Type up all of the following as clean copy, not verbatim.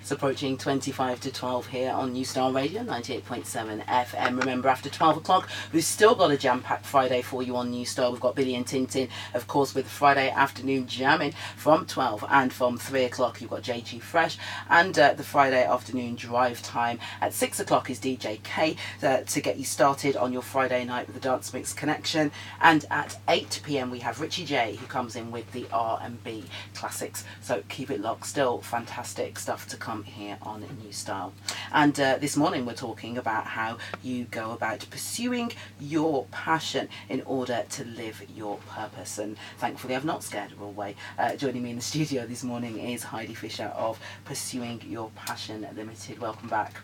It's approaching 25 to 12 here on New Star Radio, 98.7 FM. Remember, after 12 o'clock, we've still got a jam-packed Friday for you on New Star. We've got Billy and Tintin, of course, with Friday afternoon jamming from 12, and from 3 o'clock, you've got JG Fresh, and the Friday afternoon drive time. At 6 o'clock is DJ K to get you started on your Friday night with the Dance Mix Connection. And at 8 p.m, we have Richie J, who comes in with the R&B classics. So keep it locked. Still fantastic stuff to come here on New Style. And this morning we're talking about how you go about pursuing your passion in order to live your purpose. And thankfully I've not scared her away. Joining me in the studio this morning is Heidi Fisher of Pursuing Your Passion Limited. Welcome back.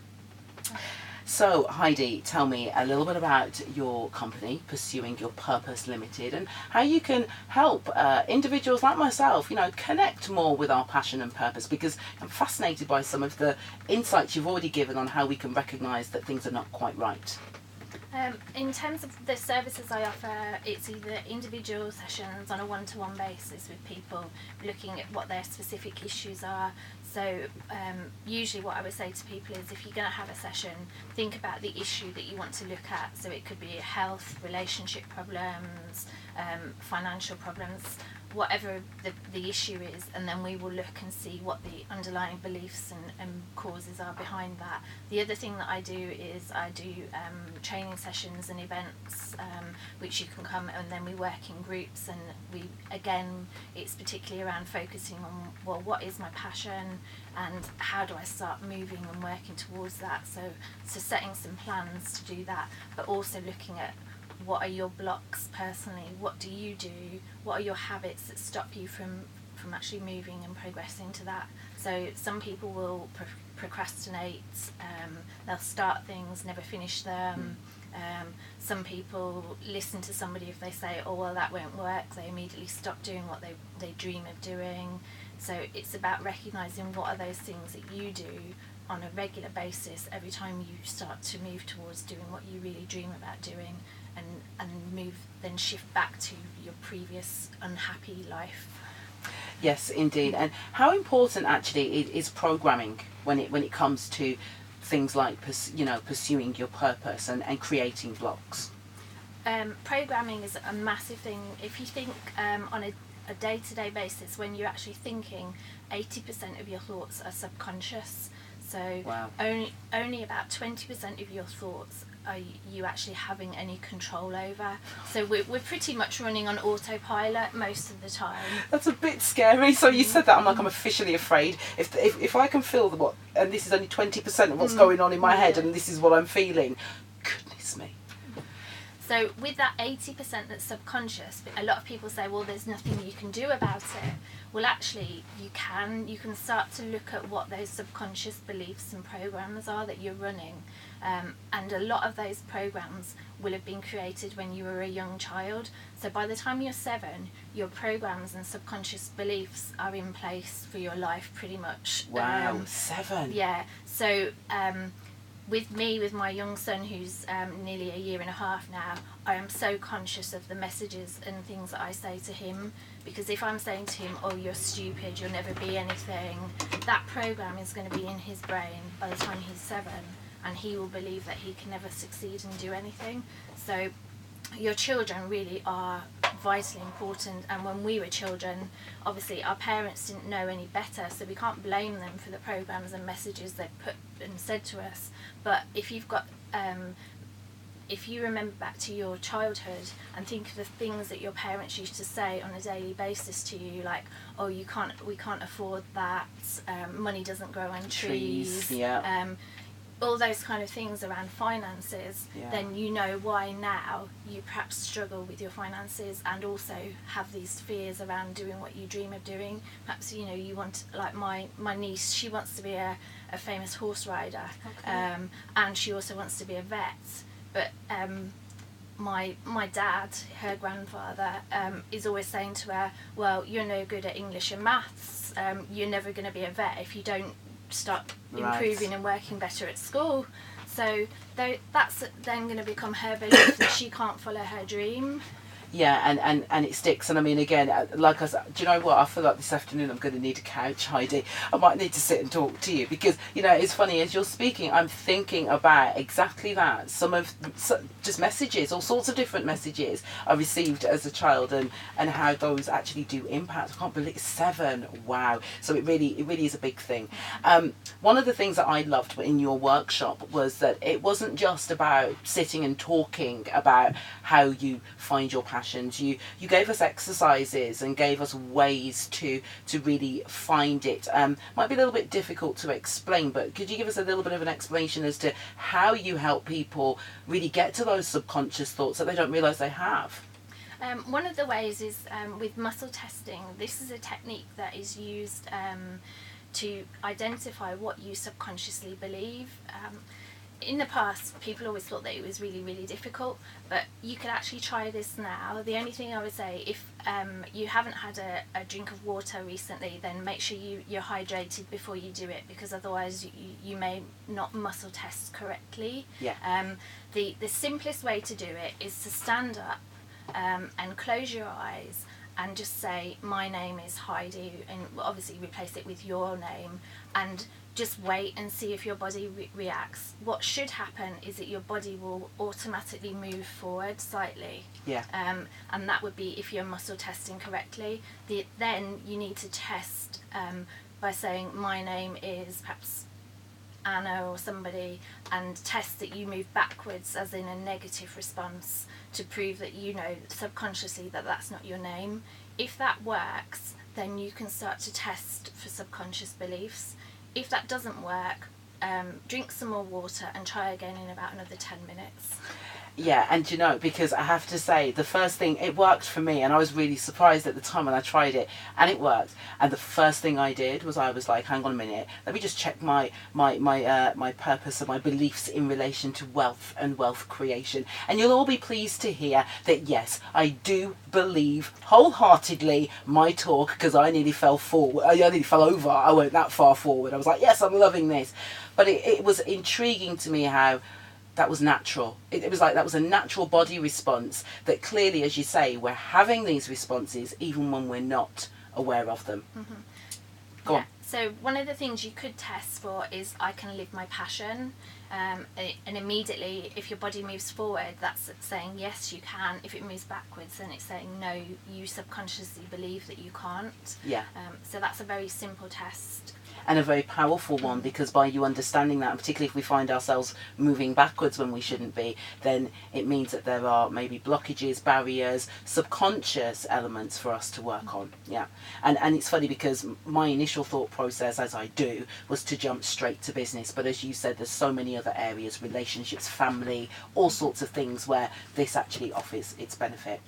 So, Heidi, tell me a little bit about your company, Pursuing Your Purpose Limited, and how you can help individuals like myself, you know, connect more with our passion and purpose, because I'm fascinated by some of the insights you've already given on how we can recognise that things are not quite right. In terms of the services I offer, it's either individual sessions on a one-to-one basis with people, looking at what their specific issues are. So usually what I would say to people is, if you're going to have a session, think about the issue that you want to look at. So it could be health, relationship problems, financial problems, whatever the issue is, and then we will look and see what the underlying beliefs and causes are behind that. The other thing that I do is I do training sessions and events which you can come, and then we work in groups, and we, again, it's particularly around focusing on, well, what is my passion and how do I start moving and working towards that. So setting some plans to do that, but also looking at what are your blocks personally, what do you do, what are your habits that stop you from actually moving and progressing to that. So some people will procrastinate, they'll start things, never finish them. Some people listen to somebody, if they say, oh well, that won't work, they immediately stop doing what they dream of doing. So it's about recognising what are those things that you do on a regular basis every time you start to move towards doing what you really dream about doing, and move, then shift back to your previous unhappy life. Yes, indeed. And how important actually is programming when it comes to things like pursuing your purpose and creating blocks? Programming is a massive thing. If you think on a day-to-day basis, when you're actually thinking, 80% of your thoughts are subconscious. So wow. only about 20% of your thoughts are you actually having any control over. So we're pretty much running on autopilot most of the time. That's a bit scary. So you said that, I'm officially afraid. If I can feel and this is only 20% of what's going on in my head, and this is what I'm feeling, goodness me. So with that 80% that's subconscious, a lot of people say, well, there's nothing you can do about it. Well, actually, you can start to look at what those subconscious beliefs and programs are that you're running. And a lot of those programs will have been created when you were a young child. So by the time you're 7, your programs and subconscious beliefs are in place for your life pretty much. Wow, 7? Yeah. So with my young son, who's nearly a year and a half now, I am so conscious of the messages and things that I say to him, because if I'm saying to him, oh, you're stupid, you'll never be anything, that program is going to be in his brain by the time he's 7, and he will believe that he can never succeed and do anything. So your children really are vitally important, and when we were children, obviously our parents didn't know any better, so we can't blame them for the programs and messages they put and said to us. But if you've got if you remember back to your childhood and think of the things that your parents used to say on a daily basis to you, like, oh, we can't afford that, money doesn't grow on trees, all those kind of things around finances, then you know why now you perhaps struggle with your finances and also have these fears around doing what you dream of doing. Perhaps, you know, you want, like my niece, she wants to be a famous horse rider, and she also wants to be a vet. But my dad, her grandfather, is always saying to her, well, you're no good at English and maths, you're never going to be a vet if you don't start improving and working better at school. So that's then going to become her belief that she can't follow her dream. Yeah, and it sticks. And I mean, again, like I said, do you know what? I feel like this afternoon I'm going to need a couch, Heidi. I might need to sit and talk to you because, you know, it's funny, as you're speaking, I'm thinking about exactly that. Just messages, all sorts of different messages I received as a child, and how those actually do impact. I can't believe 7. Wow. So it really is a big thing. One of the things that I loved in your workshop was that it wasn't just about sitting and talking about how you find your passions. You gave us exercises and gave us ways to really find it. Might be a little bit difficult to explain, but could you give us a little bit of an explanation as to how you help people really get to those subconscious thoughts that they don't realise they have? One of the ways is with muscle testing. This is a technique that is used to identify what you subconsciously believe. In the past, people always thought that it was really, really difficult, but you could actually try this now. The only thing I would say, if you haven't had a drink of water recently, then make sure you're hydrated before you do it, because otherwise you may not muscle test correctly. Yeah. The simplest way to do it is to stand up and close your eyes and just say, my name is Heidi, and obviously replace it with your name, and just wait and see if your body reacts. What should happen is that your body will automatically move forward slightly. Yeah. And that would be if you're muscle testing correctly. Then you need to test by saying, my name is perhaps Anna or somebody, and test that you move backwards, as in a negative response, to prove that you know subconsciously that that's not your name. If that works, then you can start to test for subconscious beliefs. If that doesn't work, drink some more water and try again in about another 10 minutes. Yeah, and you know, because I have to say, the first thing, it worked for me, and I was really surprised at the time when I tried it, and it worked. And the first thing I did was I was like, hang on a minute, let me just check my purpose and my beliefs in relation to wealth and wealth creation. And you'll all be pleased to hear that yes, I do believe wholeheartedly my talk, because I nearly fell forward. I nearly fell over. I went that far forward. I was like, yes, I'm loving this. But it was intriguing to me how that was natural. It was like that was a natural body response that clearly, as you say, we're having these responses even when we're not aware of them. Mm-hmm. Go on. So one of the things you could test for is, I can live my passion. And immediately, if your body moves forward, that's saying yes, you can. If it moves backwards, then it's saying no, you subconsciously believe that you can't. Yeah. So that's a very simple test. And a very powerful one, because by you understanding that, and particularly if we find ourselves moving backwards when we shouldn't be, then it means that there are maybe blockages, barriers, subconscious elements for us to work on. Yeah. And it's funny because my initial thought process, as I do, was to jump straight to business. But as you said, there's so many other areas, relationships, family, all sorts of things where this actually offers its benefit.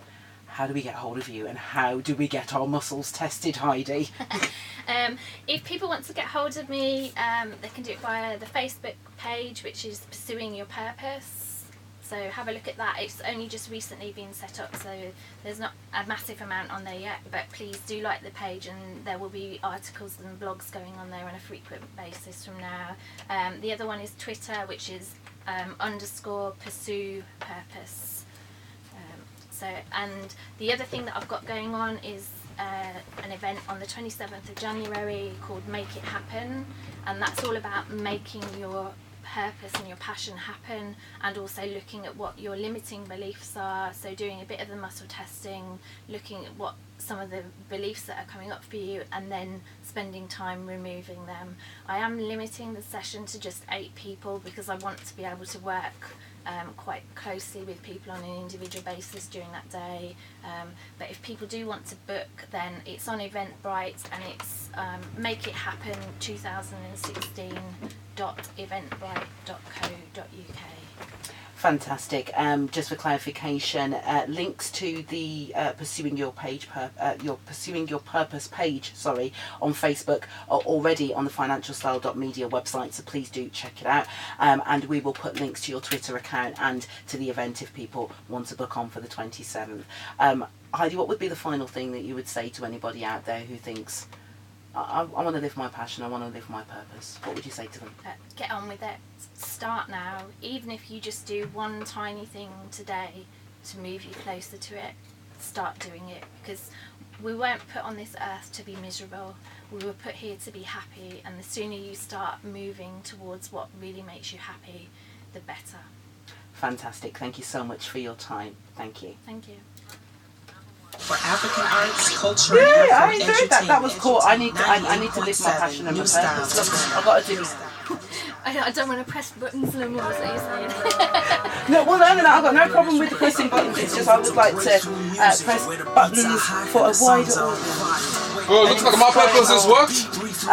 How do we get hold of you, and how do we get our muscles tested, Heidi? If people want to get hold of me, they can do it via the Facebook page, which is Pursuing Your Purpose. So have a look at that. It's only just recently been set up, so there's not a massive amount on there yet, but please do like the page, and there will be articles and blogs going on there on a frequent basis from now. The other one is Twitter, which is _pursue purpose. And the other thing that I've got going on is an event on the 27th of January called Make It Happen, and that's all about making your purpose and your passion happen, and also looking at what your limiting beliefs are. So doing a bit of the muscle testing, looking at what some of the beliefs that are coming up for you, and then spending time removing them. I am limiting the session to just 8 people because I want to be able to work quite closely with people on an individual basis during that day. But if people do want to book, then it's on Eventbrite, and it's Make It Happen 2016.eventbrite.co.uk. Fantastic. Just for clarification, links to the Pursuing Your Purpose page, on Facebook are already on the financialstyle.media website, so please do check it out. And we will put links to your Twitter account and to the event if people want to book on for the 27th. Heidi, what would be the final thing that you would say to anybody out there who thinks, I want to live my passion, I want to live my purpose? What would you say to them? Get on with it. Start now. Even if you just do one tiny thing today to move you closer to it, start doing it, because we weren't put on this earth to be miserable. We were put here to be happy, and the sooner you start moving towards what really makes you happy, the better. Fantastic. Thank you so much for your time. Thank you. Thank you. For African arts, culture, Yeah, I and enjoyed that. That was cool. I need to live my 98.7 passion and my New purpose. Styles. Look, I've got to do. I don't want to press buttons no more, so you're saying. No, well, no, I've got no problem with pressing buttons. It's just I would like to press buttons for a wider audience. Oh, it looks like my purpose has worked.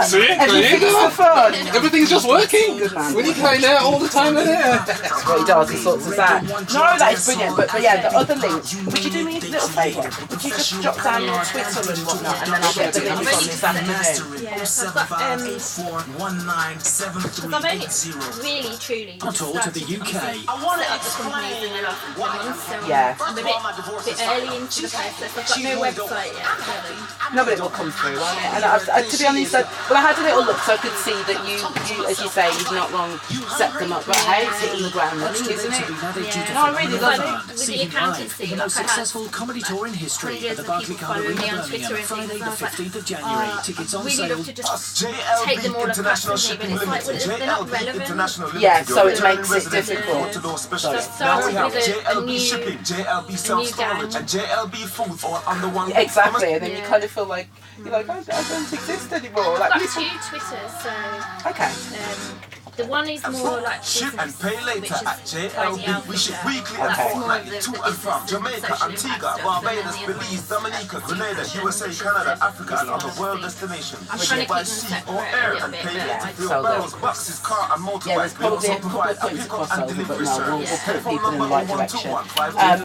See? Everything's for fun. Everything's just working. Good man. When you play there all the time in here. That's what he does. He sorts us out. No, that is brilliant. But yeah, the other links. Would you do me a little favour? Would you just jot down your Twitter and whatnot, and then I'll get the links on this afternoon. Yeah, so I've got, because I've only really, truly to the UK. I want to set up the companies and then I've got so Yeah. I'm a bit early into the process. I've got no website yet, really. No, but it will come through, won't it? And to be honest, well, I had a little look, so I could see that you, as you say, you've not long set them up. But hey, it's hitting the ground running, isn't it? Yeah. No, I really love it. With the accountancy, The like most I had successful comedy tour in history at hundreds the of Barclay people Carnival in following me on Twitter Birmingham, and Friday things, the and I was like, 15th of January. Tickets on really sale. love to just take them all across with me, but it's like, well, they're not relevant. Yeah, so it makes it difficult. So I've started with a new gang. Exactly, and then you kind of feel like you're like, I don't exist anymore. Like, I've got two Twitters, so okay. the one is more like Ship and pay later at JLB. We ship weekly and Okay. fortnightly to and from Jamaica, Antigua, Barbados, Belize, Dominica, Grenada, USA, Canada, Africa, and other world destinations. I'm We trying ship to by keep them sea or separate air a little and bit, pay but later. I Fuel so barrels, buses, car, and Yeah, motorbikes. there's We probably also a couple provide of points a of pickup and crossover, but delivery no, we'll service. put people in the Phone number right direction. 0121